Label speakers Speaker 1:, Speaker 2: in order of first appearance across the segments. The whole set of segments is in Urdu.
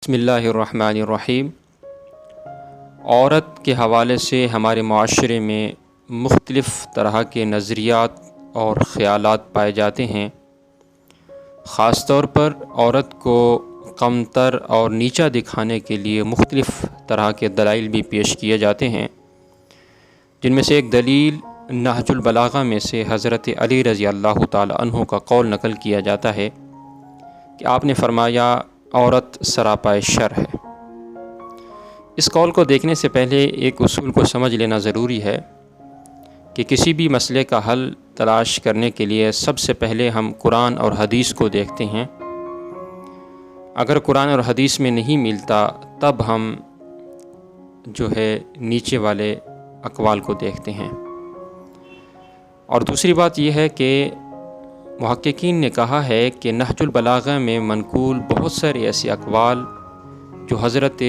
Speaker 1: بسم اللہ الرحمن الرحیم۔ عورت کے حوالے سے ہمارے معاشرے میں مختلف طرح کے نظریات اور خیالات پائے جاتے ہیں۔ خاص طور پر عورت کو کمتر اور نیچا دکھانے کے لیے مختلف طرح کے دلائل بھی پیش کیے جاتے ہیں، جن میں سے ایک دلیل نہج البلاغہ میں سے حضرت علی رضی اللہ تعالی عنہ کا قول نقل کیا جاتا ہے کہ آپ نے فرمایا، عورت سراپائے شر ہے۔ اس قول کو دیکھنے سے پہلے ایک اصول کو سمجھ لینا ضروری ہے کہ کسی بھی مسئلے کا حل تلاش کرنے کے لیے سب سے پہلے ہم قرآن اور حدیث کو دیکھتے ہیں۔ اگر قرآن اور حدیث میں نہیں ملتا تب ہم نیچے والے اقوال کو دیکھتے ہیں۔ اور دوسری بات یہ ہے کہ محققین نے کہا ہے کہ نہج البلاغہ میں منقول بہت سارے ایسے اقوال جو حضرت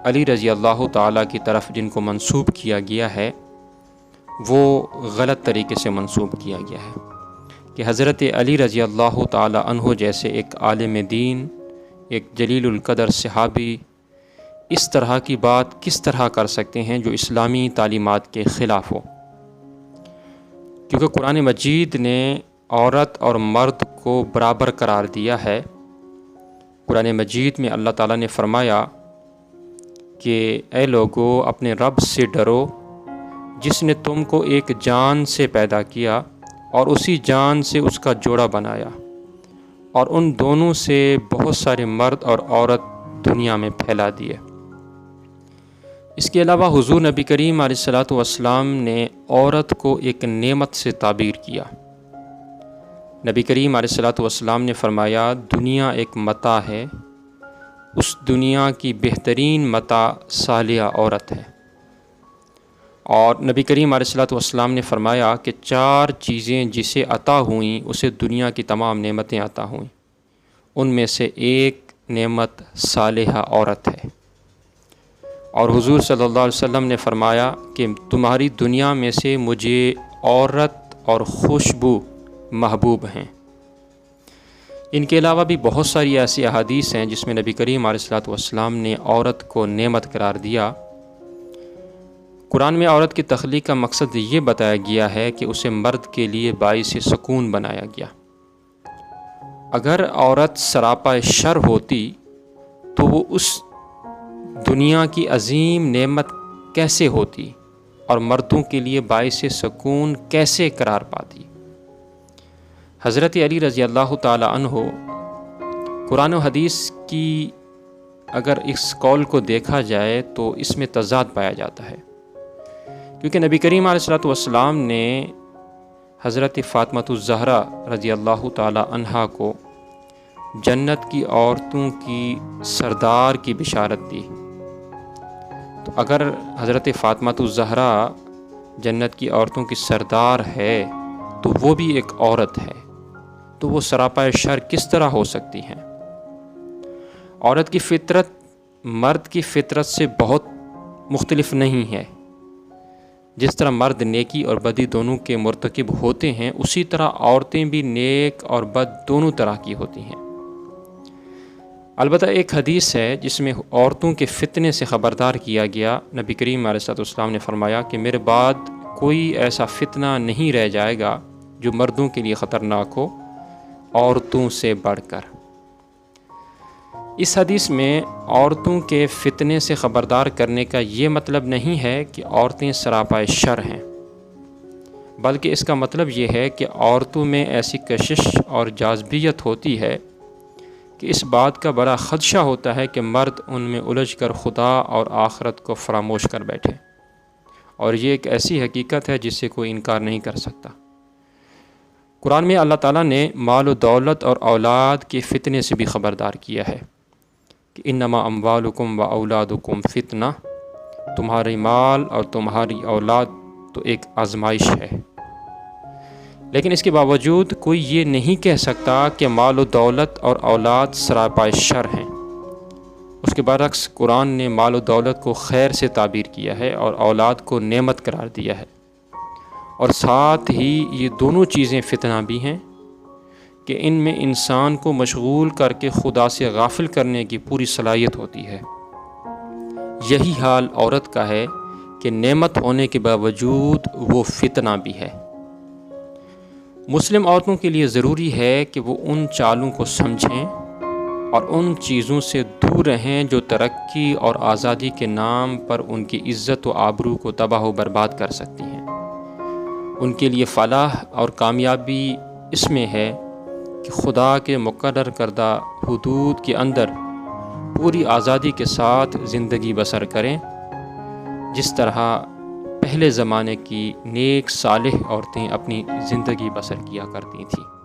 Speaker 1: علی رضی اللہ تعالیٰ کی طرف جن کو منسوب کیا گیا ہے وہ غلط طریقے سے منسوب کیا گیا ہے، کہ حضرت علی رضی اللہ تعالیٰ عنہ جیسے ایک عالم دین، ایک جلیل القدر صحابی اس طرح کی بات کس طرح کر سکتے ہیں جو اسلامی تعلیمات کے خلاف ہو، کیونکہ قرآن مجید نے عورت اور مرد کو برابر قرار دیا ہے۔ قرآن مجید میں اللہ تعالیٰ نے فرمایا کہ اے لوگو اپنے رب سے ڈرو جس نے تم کو ایک جان سے پیدا کیا اور اسی جان سے اس کا جوڑا بنایا، اور ان دونوں سے بہت سارے مرد اور عورت دنیا میں پھیلا دیے۔ اس کے علاوہ حضور نبی کریم علیہ الصلوۃ والسلام نے عورت کو ایک نعمت سے تعبیر کیا۔ نبی کریم علیہ الصلوۃ والسلام نے فرمایا، دنیا ایک متاع ہے، اس دنیا کی بہترین متاع صالحہ عورت ہے۔ اور نبی کریم علیہ الصلوۃ والسلام نے فرمایا کہ 4 چیزیں جسے عطا ہوئیں اسے دنیا کی تمام نعمتیں عطا ہوئیں، ان میں سے ایک نعمت صالحہ عورت ہے۔ اور حضور صلی اللہ علیہ وسلم نے فرمایا کہ تمہاری دنیا میں سے مجھے عورت اور خوشبو محبوب ہیں۔ ان کے علاوہ بھی بہت ساری ایسی احادیث ہیں جس میں نبی کریم علیہ الصلوۃ والسلام نے عورت کو نعمت قرار دیا۔ قرآن میں عورت کی تخلیق کا مقصد یہ بتایا گیا ہے کہ اسے مرد کے لیے باعث سکون بنایا گیا۔ اگر عورت سراپا شر ہوتی تو وہ اس دنیا کی عظیم نعمت کیسے ہوتی اور مردوں کے لیے باعث سکون کیسے قرار پاتی؟ حضرت علی رضی اللہ تعالی عنہ قرآن و حدیث کی اگر اس قول کو دیکھا جائے تو اس میں تضاد پایا جاتا ہے، کیونکہ نبی کریم علیہ الصلوۃ والسلام نے حضرت فاطمہ الزہرا رضی اللہ تعالی عنہا کو جنت کی عورتوں کی سردار کی بشارت دی۔ تو اگر حضرت فاطمہ الزہرا جنت کی عورتوں کی سردار ہے تو وہ بھی ایک عورت ہے، تو وہ سراپا شر کس طرح ہو سکتی ہیں؟ عورت کی فطرت مرد کی فطرت سے بہت مختلف نہیں ہے۔ جس طرح مرد نیکی اور بدی دونوں کے مرتکب ہوتے ہیں، اسی طرح عورتیں بھی نیک اور بد دونوں طرح کی ہوتی ہیں۔ البتہ ایک حدیث ہے جس میں عورتوں کے فتنے سے خبردار کیا گیا۔ نبی کریم علیہ السلام نے فرمایا کہ میرے بعد کوئی ایسا فتنہ نہیں رہ جائے گا جو مردوں کے لیے خطرناک ہو عورتوں سے بڑھ کر۔ اس حدیث میں عورتوں کے فتنے سے خبردار کرنے کا یہ مطلب نہیں ہے کہ عورتیں سراپا شر ہیں، بلکہ اس کا مطلب یہ ہے کہ عورتوں میں ایسی کشش اور جاذبیت ہوتی ہے کہ اس بات کا بڑا خدشہ ہوتا ہے کہ مرد ان میں الجھ کر خدا اور آخرت کو فراموش کر بیٹھے، اور یہ ایک ایسی حقیقت ہے جس سے کوئی انکار نہیں کر سکتا۔ قرآن میں اللہ تعالیٰ نے مال و دولت اور اولاد کے فتنے سے بھی خبردار کیا ہے کہ انما اموالکم و اولادکم فتنہ، تمہاری مال اور تمہاری اولاد تو ایک آزمائش ہے۔ لیکن اس کے باوجود کوئی یہ نہیں کہہ سکتا کہ مال و دولت اور اولاد سراپا شر ہیں۔ اس کے برعکس قرآن نے مال و دولت کو خیر سے تعبیر کیا ہے اور اولاد کو نعمت قرار دیا ہے، اور ساتھ ہی یہ دونوں چیزیں فتنہ بھی ہیں کہ ان میں انسان کو مشغول کر کے خدا سے غافل کرنے کی پوری صلاحیت ہوتی ہے۔ یہی حال عورت کا ہے کہ نعمت ہونے کے باوجود وہ فتنہ بھی ہے۔ مسلم عورتوں کے لیے ضروری ہے کہ وہ ان چالوں کو سمجھیں اور ان چیزوں سے دور رہیں جو ترقی اور آزادی کے نام پر ان کی عزت و آبرو کو تباہ و برباد کر سکتی ہیں۔ ان کے لیے فلاح اور کامیابی اس میں ہے کہ خدا کے مقرر کردہ حدود کے اندر پوری آزادی کے ساتھ زندگی بسر کریں، جس طرح پہلے زمانے کی نیک صالح عورتیں اپنی زندگی بسر کیا کرتی تھیں۔